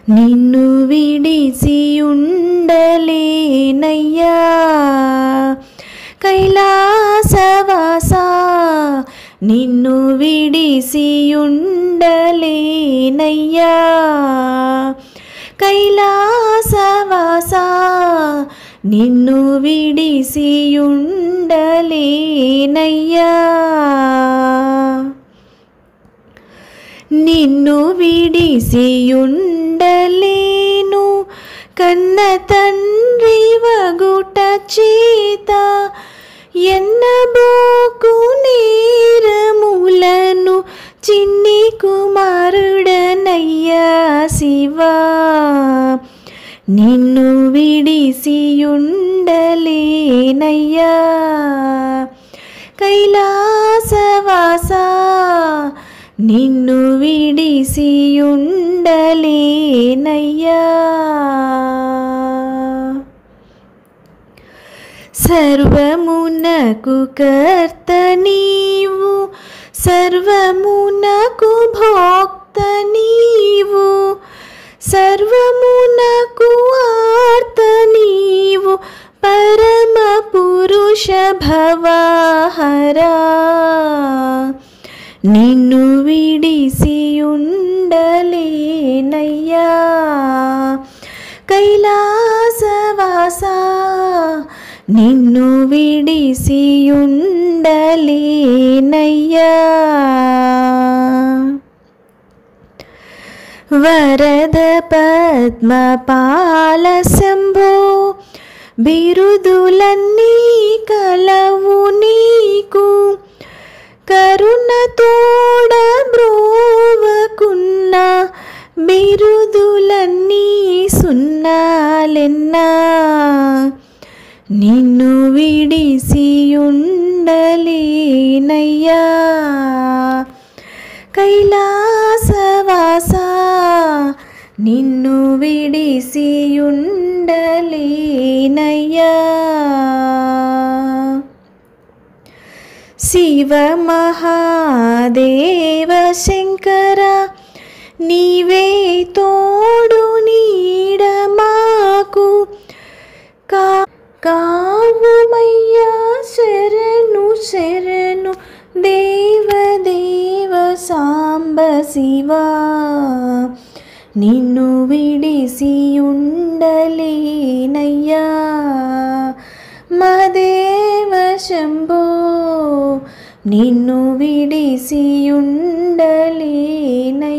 నిన్ను విడిసి ఉండలేనయ్యా కైలాసవాస, నిన్ను విడిసి ఉండలేనయ్యా కైలాసవాస, నిన్ను విడిసి ఉండలేనయ్యా. నిన్ను విడిసి ఉండలేను కన్న తండ్రి వగుట చేత, ఎన్నబోకు నేరములను చిన్ని కుమారుడనయ్యా శివా. నిన్ను విడిసి ఉండలేనయ్యా కైలాసవాస, నిన్ను విడిసి ఉండలేనయ్యా. సర్వమునకు కర్త నీవు, సర్వమునకు భోక్త నీవు, సర్వమునకు ఆర్త నీవు, పరమ పురుష భవహరా. నిన్ను విడిసి ఉండలేనయ్యా కైలాసవాస, నిన్ను విడిసి ఉండలేనయ్యా. వరద పద్మపాల శంభో, బిరుదులన్నీ కలవు నీకు, కరుణ తోడ బ్రోవకున్న బిరుదులన్నీ సున్నాలెన్నా. నిన్ను విడిసి ఉండలేనయ్యా కైలాసవాస, నిన్ను విడిసి ఉండలేనయ్యా. శివ మహాదేవ శంకర, నీవే తోడు నీడ మాకు, కావుమయ్యా శరణు శరణు దేవదేవ సాంబ శివా. నిన్ను విడిసి ఉండలేనయ్యా మదేవ శంభో, నిన్ను విడిసి ఉండలేనయ్యా.